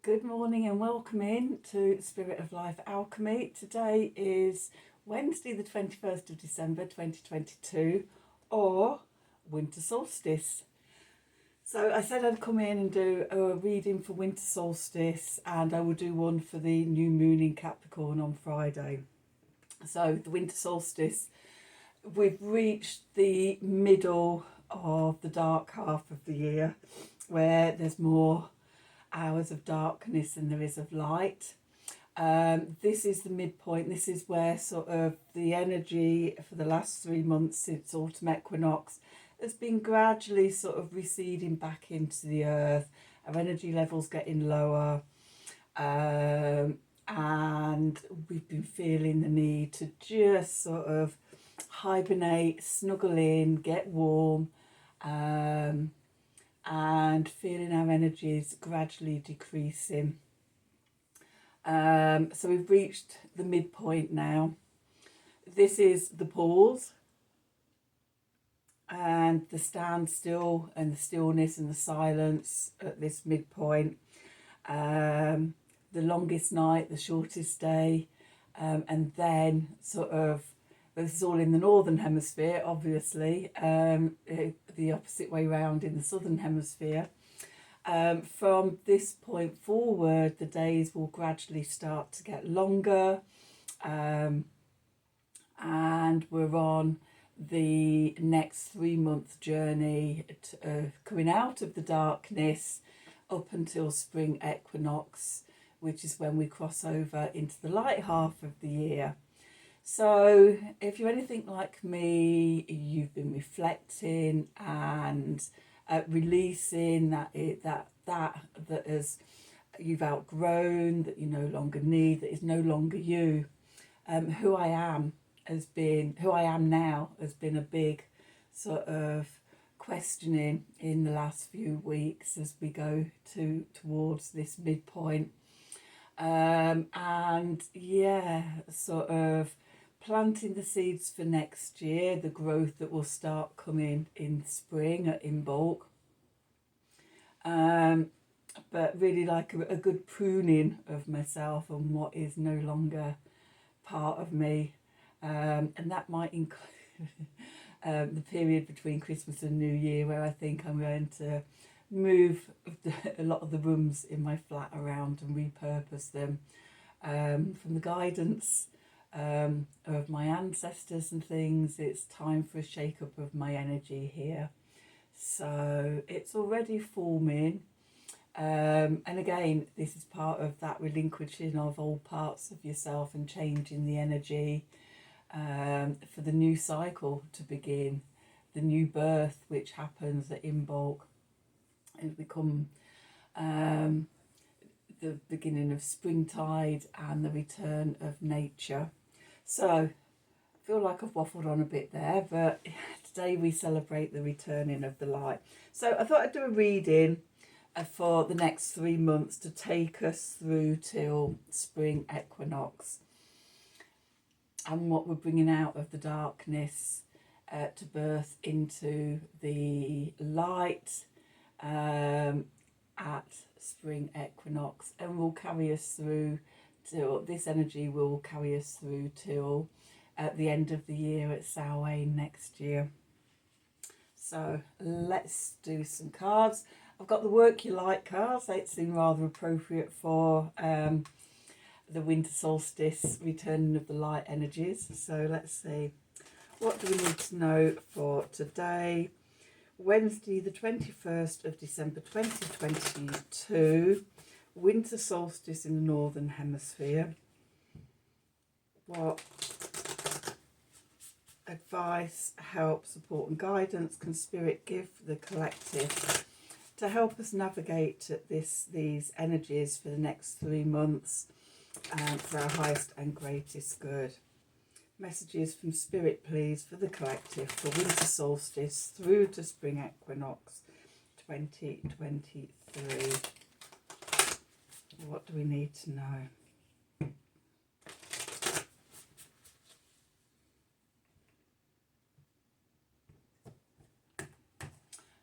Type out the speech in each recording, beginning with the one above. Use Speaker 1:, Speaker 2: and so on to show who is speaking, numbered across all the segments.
Speaker 1: Good morning and welcome in to Spirit of Life Alchemy. Today is Wednesday the 21st of December 2022, or winter solstice. So I said I'd come in and do a reading for winter solstice, and I will do one for the new moon in Capricorn on Friday. So the winter solstice, we've reached the middle of the dark half of the year where there's more hours of darkness than there is of light. This is the midpoint. This is where sort of the energy for the last 3 months since autumn equinox has been gradually sort of receding back into the earth. Our energy levels getting lower, and we've been feeling the need to just sort of hibernate, snuggle in, get warm, and feeling our energies gradually decreasing. So we've reached the midpoint now. This is the pause and the standstill and the stillness and the silence at this midpoint. The longest night, the shortest day, and then sort of, this is all in the northern hemisphere, obviously, the opposite way round in the southern hemisphere. From this point forward, the days will gradually start to get longer, and we're on the next 3-month journey coming out of the darkness up until spring equinox, which is when we cross over into the light half of the year. So if you're anything like me, you've been reflecting and releasing that as you've outgrown, that you no longer need, that is no longer you. Who I am now has been a big sort of questioning in the last few weeks as we go towards this midpoint. And yeah, sort of planting the seeds for next year, the growth that will start coming in spring in bulk. But really like a good pruning of myself and what is no longer part of me. And that might include the period between Christmas and New Year, where I think I'm going to move a lot of the rooms in my flat around and repurpose them from the guidance of my ancestors and things. It's time for a shake-up of my energy here. So it's already forming. And again, this is part of that relinquishing of old parts of yourself and changing the energy for the new cycle to begin, the new birth which happens at Imbolc. It become the beginning of springtide and the return of nature. So I feel like I've waffled on a bit there, but today we celebrate the returning of the light. So I thought I'd do a reading for the next 3 months to take us through till spring equinox and what we're bringing out of the darkness to birth into the light at spring equinox, and will carry us through till this energy will carry us through till at the end of the year at Samhain next year. So let's do some cards. I've got the Work You Like cards. They seem rather appropriate for the winter solstice, returning of the light energies. So let's see, what do we need to know for today, Wednesday the 21st of December 2022, winter solstice in the northern hemisphere. What advice, help, support and guidance can Spirit give the collective to help us navigate these energies for the next 3 months for our highest and greatest good? Messages from Spirit, please, for the collective for winter solstice through to spring equinox 2023. What do we need to know?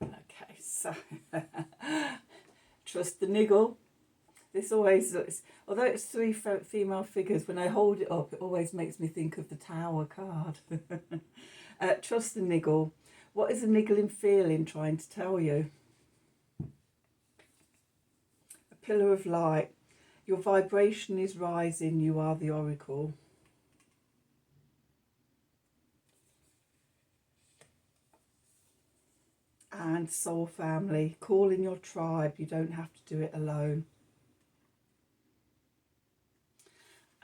Speaker 1: Okay, so trust the niggle. This always looks, although it's three female figures, when I hold it up, it always makes me think of the Tower card. Trust the niggle. What is a niggling feeling trying to tell you? A pillar of light. Your vibration is rising. You are the oracle. And soul family. Call in your tribe. You don't have to do it alone.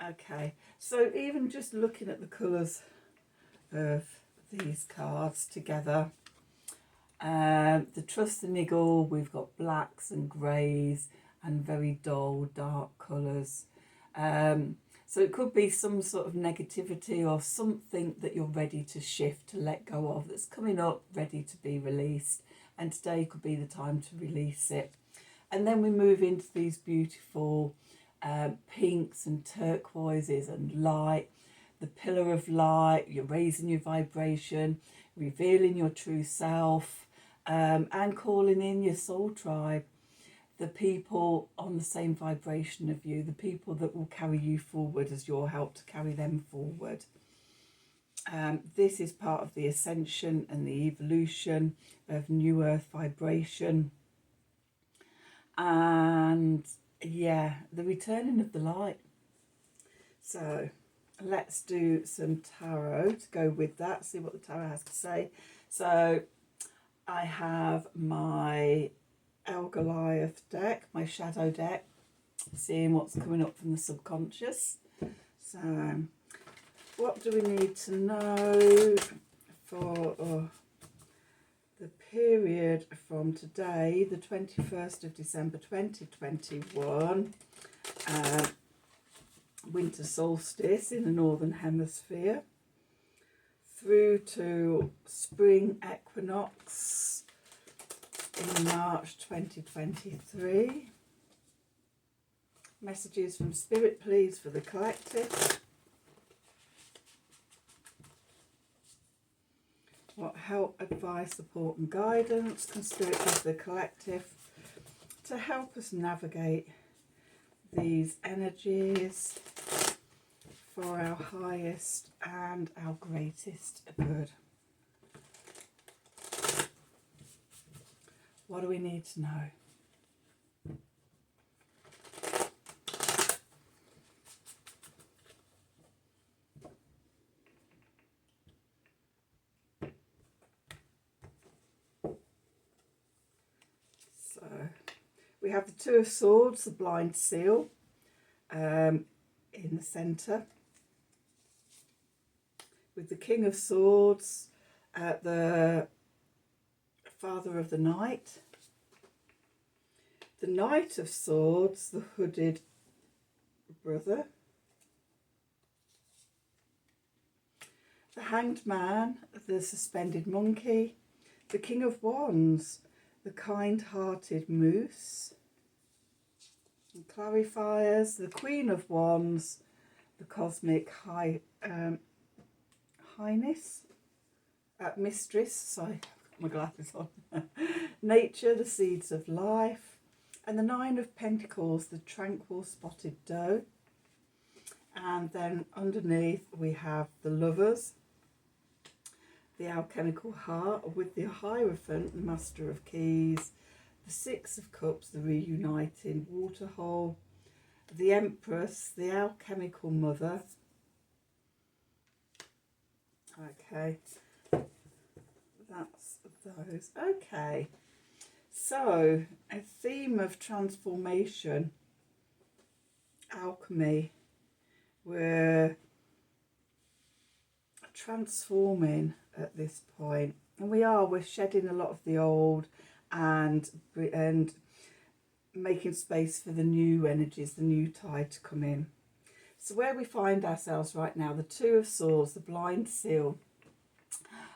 Speaker 1: Okay, so even just looking at the colours of these cards together, the Trust the Niggle, we've got blacks and greys and very dull dark colours. So it could be some sort of negativity or something that you're ready to shift, to let go of, that's coming up, ready to be released. And today could be the time to release it. And then we move into these beautiful pinks and turquoises and light. The pillar of light, you're raising your vibration, revealing your true self, and calling in your soul tribe. The people on the same vibration of you, the people that will carry you forward as your help to carry them forward. This is part of the ascension and the evolution of new earth vibration. And yeah, the returning of the light. So let's do some tarot to go with that, see what the tarot has to say. So I have my El Goliath deck, my shadow deck, seeing what's coming up from the subconscious. So what do we need to know for the period from today, the 21st of December 2021, winter solstice in the northern hemisphere, through to spring equinox in March 2023. Messages from Spirit, please, for the collective. What help, advice, support and guidance can Spirit give the collective to help us navigate these energies for our highest and our greatest good? What do we need to know? So we have the Two of Swords, the blind seal, in the centre, with the King of Swords at the Father of the Night, the Knight of Swords, the hooded brother, the Hanged Man, the suspended monkey, the King of Wands, the kind-hearted moose, and clarifiers, the Queen of Wands, the cosmic highness, mistress, sorry, I've got my glasses on, nature, the seeds of life, and the Nine of Pentacles, the tranquil spotted doe. And then underneath we have the Lovers, the alchemical heart with the Hierophant, the Master of Keys, the Six of Cups, the reuniting waterhole, the Empress, the alchemical mother. Okay, that's those. Okay, so a theme of transformation, alchemy. We're transforming at this point, and we're shedding a lot of the old and making space for the new energies, the new tide to come in. So where we find ourselves right now, the Two of Swords, the blind seal,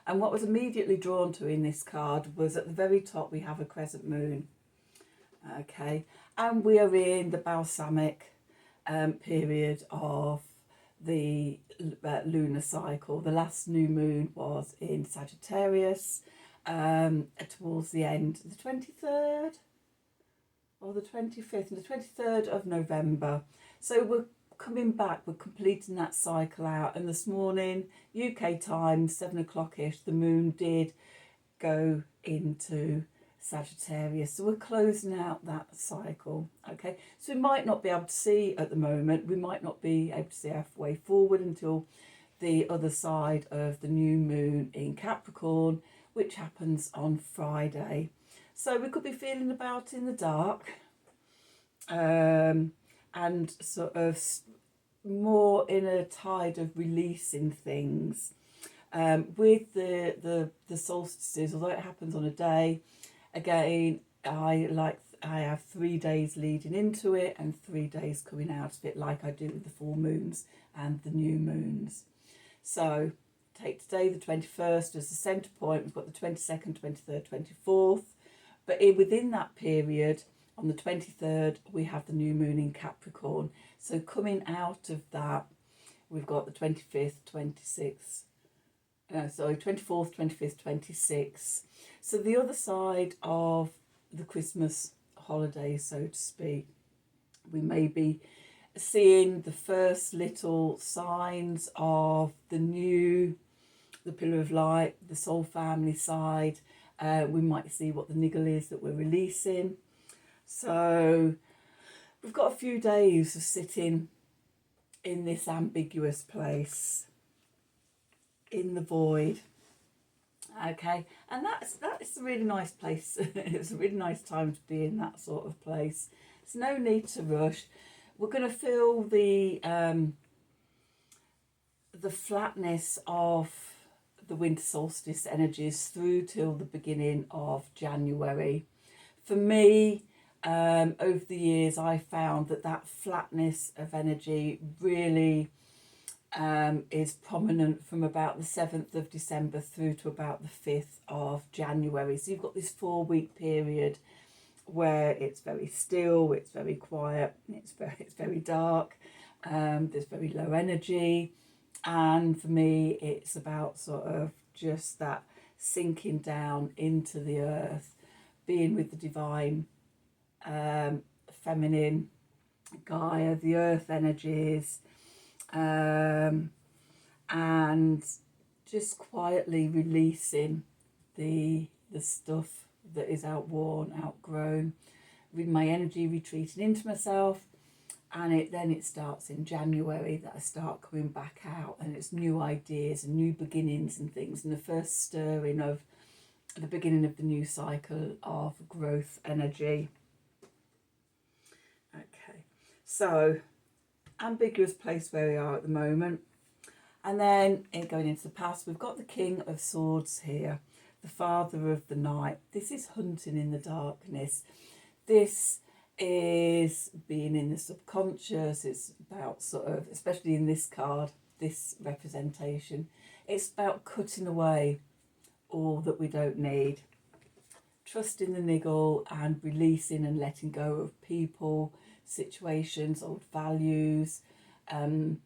Speaker 1: and what was immediately drawn to in this card was at the very top we have a crescent moon. Okay, and we are in the balsamic period of the lunar cycle. The last new moon was in Sagittarius towards the end, the 23rd or the 25th and the 23rd of November. So we're coming back, we're completing that cycle out, and this morning, UK time, 7 o'clock-ish, the moon did go into Sagittarius. So we're closing out that cycle, okay? So we might not be able to see at the moment, we might not be able to see halfway forward until the other side of the new moon in Capricorn, which happens on Friday. So we could be feeling about in the dark, and sort of more in a tide of releasing things. With the solstices, although it happens on a day, again, I have 3 days leading into it and 3 days coming out of it, like I do with the full moons and the new moons. So take today, the 21st, as the centre point. We've got the 22nd, 23rd, 24th. But within that period, on the 23rd, we have the new moon in Capricorn. So coming out of that, we've got the 25th, 26th. 24th, 25th, 26th. So the other side of the Christmas holiday, so to speak, we may be seeing the first little signs of the Pillar of Light, the soul family side. We might see what the niggle is that we're releasing. So we've got a few days of sitting in this ambiguous place, in the void. Okay, and that's a really nice place. It's a really nice time to be in that sort of place. There's no need to rush. We're going to feel the flatness of the winter solstice energies through till the beginning of January. For me, over the years, I found that flatness of energy really is prominent from about the 7th of December through to about the 5th of January. So you've got this 4-week period where it's very still, it's very quiet, it's very dark, there's very low energy. And for me, it's about sort of just that sinking down into the earth, being with the divine, feminine, Gaia, the earth energies, and just quietly releasing the stuff that is outworn, outgrown, with my energy retreating into myself. And it starts in January that I start coming back out, and it's new ideas and new beginnings and things, and the first stirring of the beginning of the new cycle of growth energy. Okay, so ambiguous place where we are at the moment. And then going into the past, we've got the King of Swords here, the father of the night. This is hunting in the darkness. This is being in the subconscious. It's about sort of, especially in this card, this representation, it's about cutting away all that we don't need, trusting the niggle and releasing and letting go of people, situations, old values, and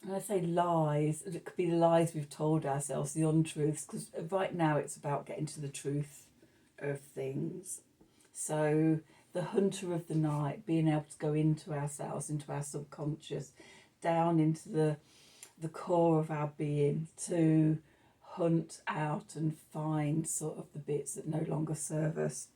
Speaker 1: I say lies, it could be the lies we've told ourselves, the untruths, because right now it's about getting to the truth of things. So the hunter of the night, being able to go into ourselves, into our subconscious, down into the core of our being, to hunt out and find sort of the bits that no longer serve us.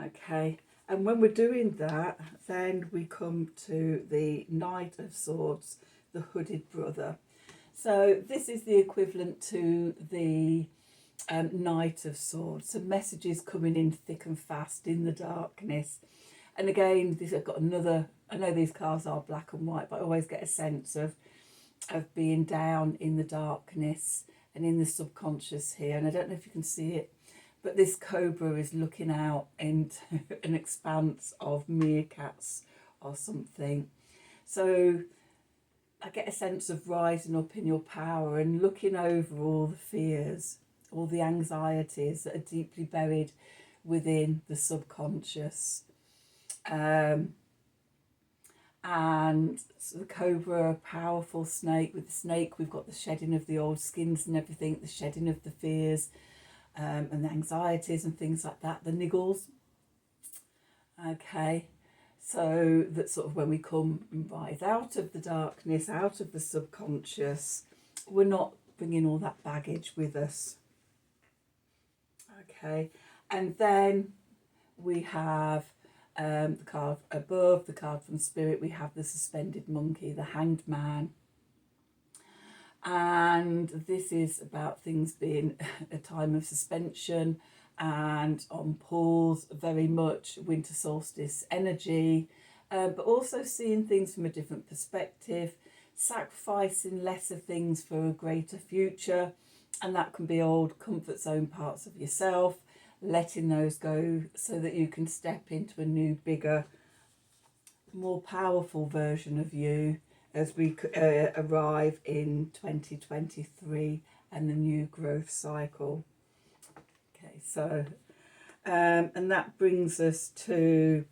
Speaker 1: Okay, and when we're doing that, then we come to the Knight of Swords, the hooded brother. So this is the equivalent to the Knight of Swords. So messages coming in thick and fast in the darkness. And again, I've got another, I know these cards are black and white, but I always get a sense of being down in the darkness and in the subconscious here. And I don't know if you can see it, but this cobra is looking out into an expanse of meerkats or something. So I get a sense of rising up in your power and looking over all the fears, all the anxieties that are deeply buried within the subconscious. And so the cobra, a powerful snake. With the snake, we've got the shedding of the old skins and everything, the shedding of the fears, and the anxieties and things like that, the niggles. Okay, so that's sort of when we come and rise out of the darkness, out of the subconscious, we're not bringing all that baggage with us. Okay, and then we have the card above, the card from Spirit, we have the suspended monkey, the hanged man. And this is about things being a time of suspension and on pause, very much winter solstice energy, but also seeing things from a different perspective, sacrificing lesser things for a greater future. And that can be old comfort zone parts of yourself, letting those go so that you can step into a new, bigger, more powerful version of you as we arrive in 2023 and the new growth cycle. Okay, so and that brings us to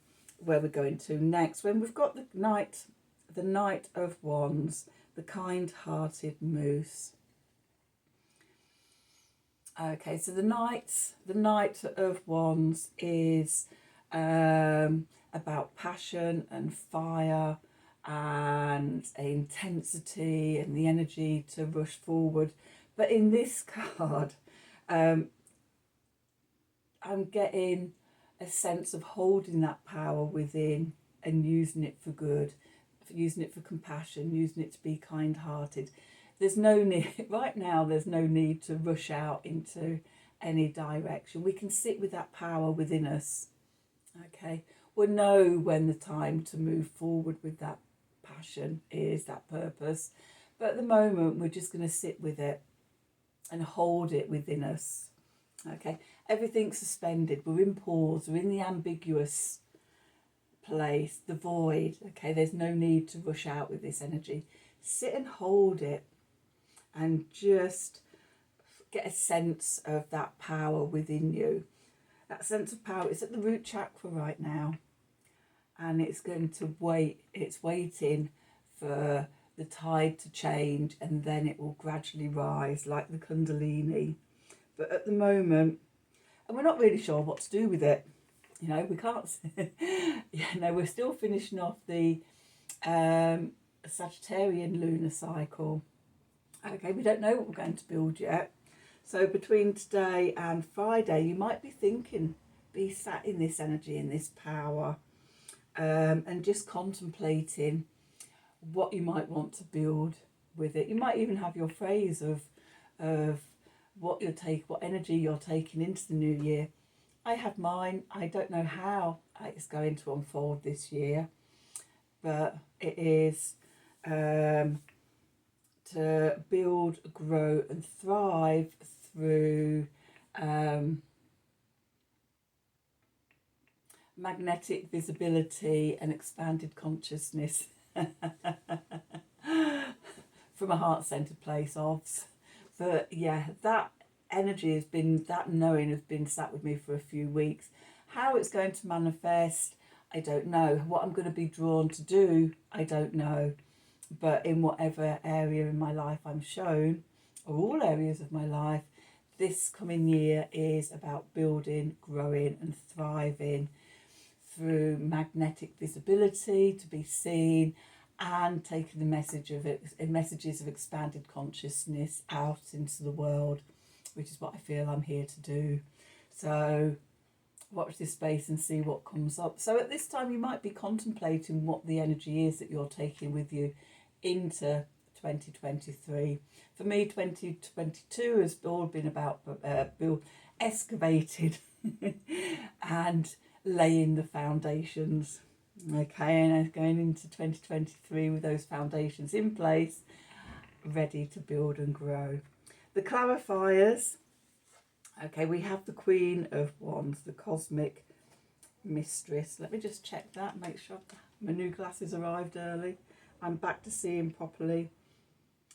Speaker 1: where we're going to next, when we've got the Knight of Wands, the kind-hearted moose. Okay, so the Knight of Wands is about passion and fire and intensity and the energy to rush forward. But in this card, I'm getting a sense of holding that power within and using it for good, using it for compassion, using it to be kind-hearted. There's no need, right now, there's no need to rush out into any direction. We can sit with that power within us, okay? We'll know when the time to move forward with that passion is, that purpose. But at the moment, we're just going to sit with it and hold it within us, okay? Everything's suspended. We're in pause. We're in the ambiguous place, the void, okay? There's no need to rush out with this energy. Sit and hold it and just get a sense of that power within you. That sense of power is at the root chakra right now, and it's going to wait. It's waiting for the tide to change, and then it will gradually rise like the Kundalini. But at the moment, and we're not really sure what to do with it. You know, we can't. We're still finishing off the Sagittarian lunar cycle. Okay, we don't know what we're going to build yet. So between today and Friday, you might be thinking, be sat in this energy, in this power, and just contemplating what you might want to build with it. You might even have your phrase of what energy you're taking into the new year. I have mine. I don't know how it's going to unfold this year, but it is to build, grow and thrive through magnetic visibility and expanded consciousness from a heart-centered place of. But yeah, that energy has been, that knowing has been sat with me for a few weeks. How it's going to manifest, I don't know. What I'm going to be drawn to do, I don't know. But in whatever area in my life I'm shown, or all areas of my life, this coming year is about building, growing and thriving through magnetic visibility, to be seen, and taking the messages of expanded consciousness out into the world, which is what I feel I'm here to do. So watch this space and see what comes up. So at this time you might be contemplating what the energy is that you're taking with you into 2023. For me, 2022 has all been about excavating and laying the foundations. Okay, and going into 2023 with those foundations in place, ready to build and grow. The clarifiers. Okay, we have the Queen of Wands, the cosmic mistress. Let me just check that, make sure my new glasses arrived early. I'm back to seeing properly.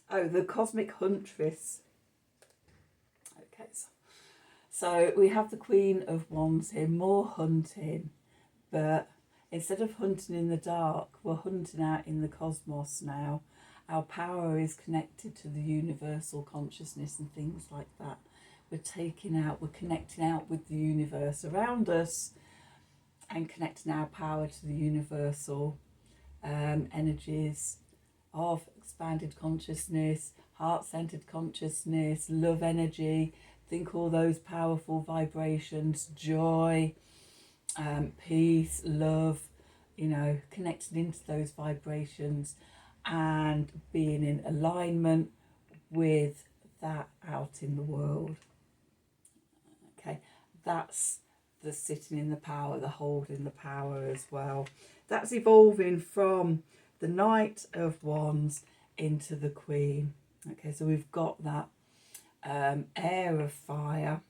Speaker 1: Oh, the cosmic huntress. Okay, so we have the Queen of Wands here, more hunting, but instead of hunting in the dark, we're hunting out in the cosmos now. Our power is connected to the universal consciousness and things like that. we're connecting out with the universe around us, and connecting our power to the universal energies of expanded consciousness, heart-centered consciousness, love energy. Think all those powerful vibrations, joy, peace, love, connecting into those vibrations and being in alignment with that out in the world. Okay, that's the sitting in the power, the holding the power as well. That's evolving from the Knight of Wands into the Queen. Okay, so we've got that air of fire,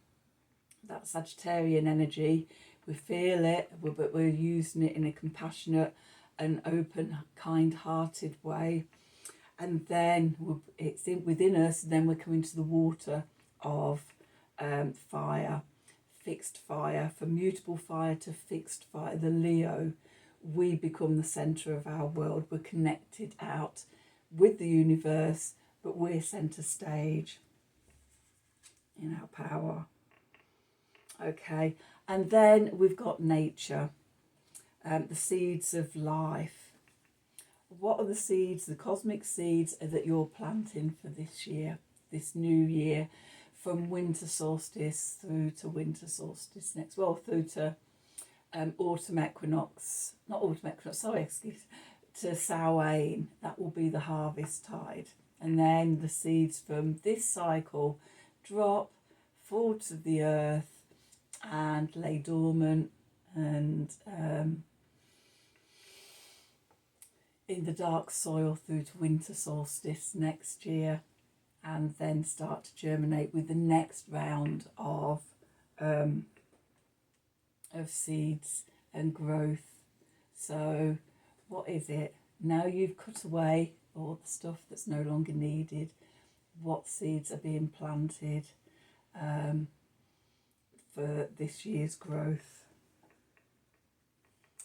Speaker 1: that Sagittarian energy. We feel it, but we're using it in a compassionate and open, kind-hearted way. And then it's within us, and then we're coming to the water of fire, fixed fire, from mutable fire to fixed fire, the Leo. We become the centre of our world. We're connected out with the universe, but we're centre stage in our power. Okay, and then we've got nature, the seeds of life. What are the seeds, the cosmic seeds that you're planting for this year, this new year, from winter solstice through to winter solstice next, well, through to autumn equinox, to Samhain. That will be the harvest tide. And then the seeds from this cycle drop, fall to the earth and lay dormant and in the dark soil through to winter solstice next year, and then start to germinate with the next round of seeds and growth. So what is it? Now you've cut away all the stuff that's no longer needed, what seeds are being planted for this year's growth?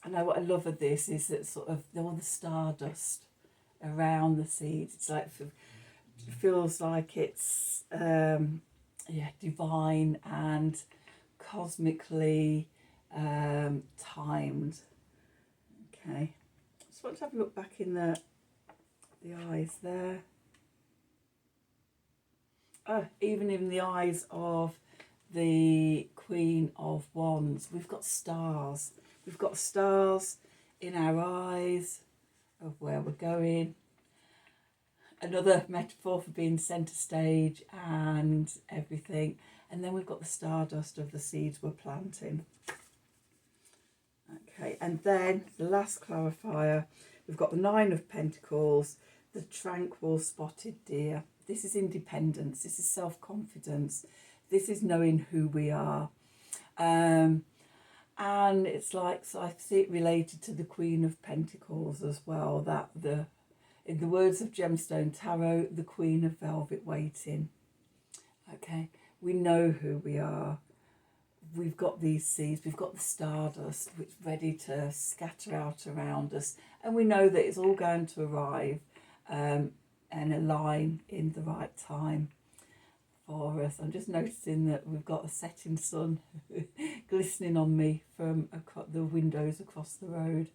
Speaker 1: I know what I love of this is that sort of all the stardust around the seeds. It's like, it feels like it's divine and cosmically timed. Okay, just want to have a look back in the eyes there. Even in the eyes of the Queen of Wands, we've got stars. We've got stars in our eyes of where we're going. Another metaphor for being centre stage and everything. And then we've got the stardust of the seeds we're planting. Okay, and then the last clarifier, we've got the Nine of Pentacles, the tranquil spotted deer. This is independence, this is self-confidence, this is knowing who we are. And it's like, so I see it related to the Queen of Pentacles as well, that in the words of Gemstone Tarot, the Queen of Velvet Waiting. Okay, we know who we are. We've got these seeds, we've got the stardust, which is ready to scatter out around us. And we know that it's all going to arrive and align in the right time for us. I'm just noticing that we've got a setting sun glistening on me from the windows across the road.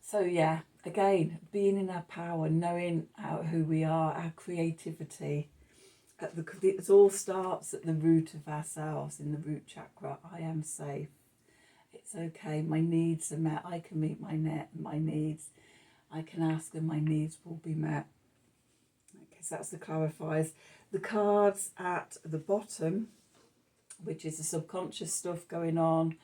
Speaker 1: So yeah, again, being in our power, knowing who we are, our creativity. It all starts at the root of ourselves, in the root chakra. I am safe. It's okay. My needs are met. I can meet my needs. I can ask and my needs will be met. Okay, so that's the clarifiers. The cards at the bottom, which is the subconscious stuff going on.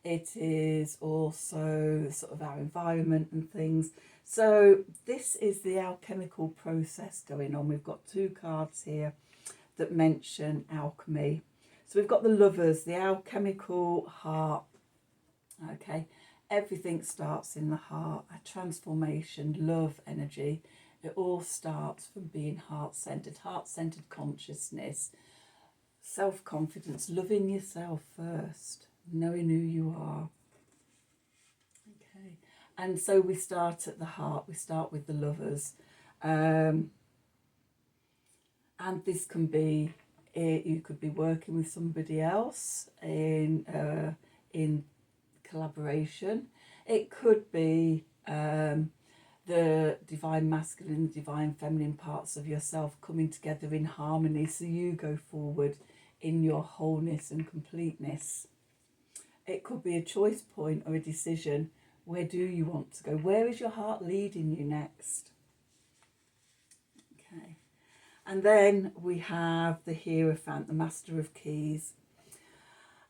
Speaker 1: It is also sort of our environment and things. So this is the alchemical process going on. We've got two cards here that mention alchemy. So we've got the Lovers, the alchemical heart. Okay, everything starts in the heart. A transformation, love, energy. It all starts from being heart-centered consciousness, self-confidence, loving yourself first, knowing who you are. Okay, and so we start at the heart. We start with the Lovers. And this can be, you could be working with somebody else in collaboration. It could be the divine masculine and divine feminine parts of yourself coming together in harmony, so you go forward in your wholeness and completeness. It could be a choice point or a decision. Where do you want to go? Where is your heart leading you next? Okay. And then we have the Hierophant, the Master of Keys.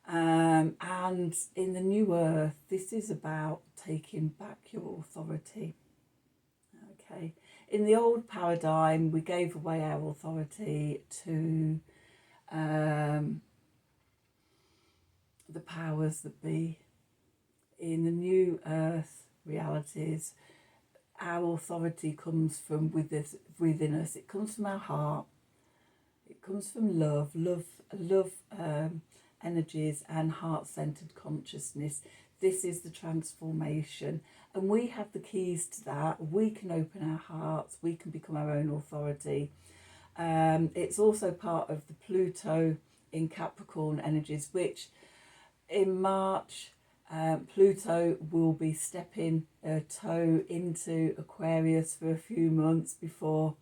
Speaker 1: And in the new earth, this is about taking back your authority. Okay. In the old paradigm, we gave away our authority to the powers that be. In the new earth realities, our authority comes from within us. It comes from our heart. It comes from love energies and heart-centered consciousness. This is the transformation, and we have the keys to that. We can open our hearts. We can become our own authority. It's also part of the Pluto in Capricorn energies, which in March, Pluto will be stepping a toe into Aquarius for a few months before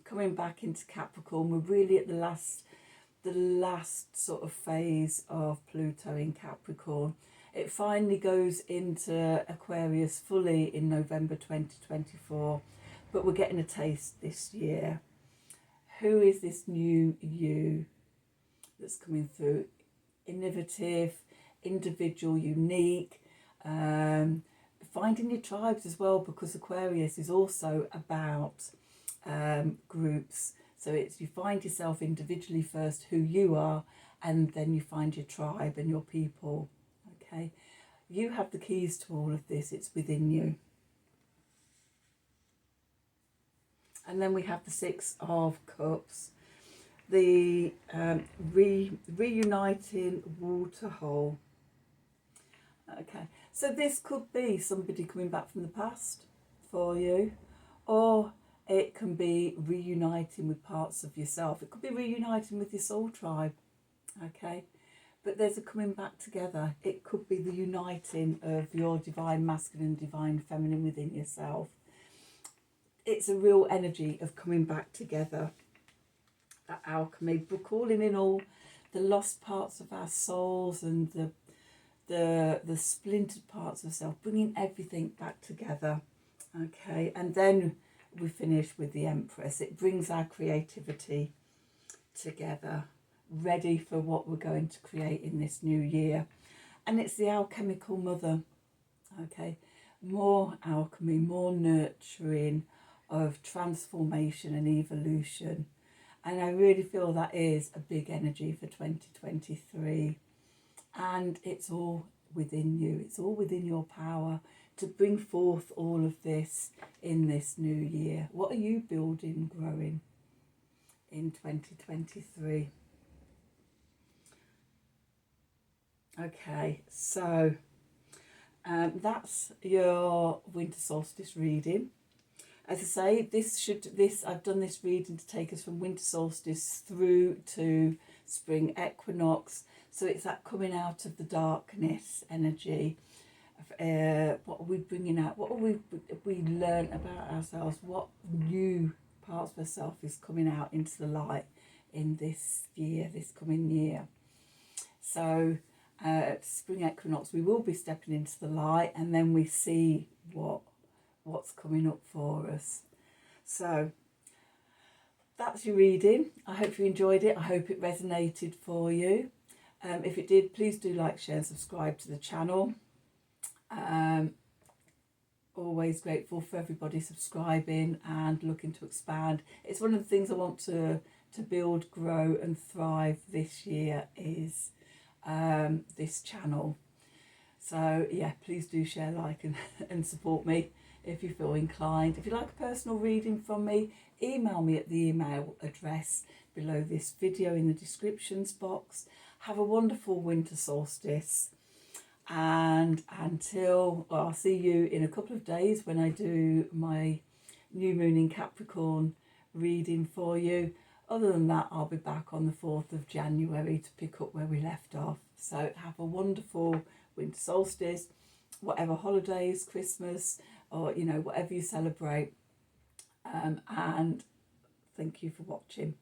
Speaker 1: coming back into Capricorn. We're really at the last sort of phase of Pluto in Capricorn. It finally goes into Aquarius fully in November 2024, but we're getting a taste this year. Who is this new you that's coming through? Innovative, individual, unique, finding your tribes as well, because Aquarius is also about groups. So it's, you find yourself individually first, who you are, and then you find your tribe and your people. Okay, you have the keys to all of this. It's within you. And then we have the Six of Cups, the reuniting water hole. Okay, so this could be somebody coming back from the past for you, or it can be reuniting with parts of yourself. It could be reuniting with your soul tribe. Okay, but there's a coming back together. It could be the uniting of your divine masculine, divine feminine within yourself. It's a real energy of coming back together. That alchemy, we're calling in all the lost parts of our souls and the splintered parts of self, bringing everything back together. Okay, and then we finish with the Empress. It brings our creativity together, ready for what we're going to create in this new year. And it's the alchemical mother. Okay, more alchemy, more nurturing of transformation and evolution. And I really feel that is a big energy for 2023. And it's all within you. It's all within your power to bring forth all of this in this new year. What are you building, growing in 2023? Okay, so that's your winter solstice reading. As I say, I've done this reading to take us from winter solstice through to spring equinox. So it's that coming out of the darkness energy. What are we bringing out? What have we learned about ourselves? What new parts of ourselves is coming out into the light in this year, this coming year? So spring equinox, we will be stepping into the light, and then we see what's coming up for us. So that's your reading. I hope you enjoyed it. I hope it resonated for you. If it did, please do like, share and subscribe to the channel. Always grateful for everybody subscribing and looking to expand. It's one of the things I want to build, grow and thrive this year is this channel. So yeah, please do share, like and support me if you feel inclined. If you'd like a personal reading from me, email me at the email address below this video in the descriptions box. Have a wonderful winter solstice, and I'll see you in a couple of days when I do my new moon in Capricorn reading for you. Other than that, I'll be back on the 4th of January to pick up where we left off. So have a wonderful winter solstice, whatever holidays, Christmas, or whatever you celebrate. And thank you for watching.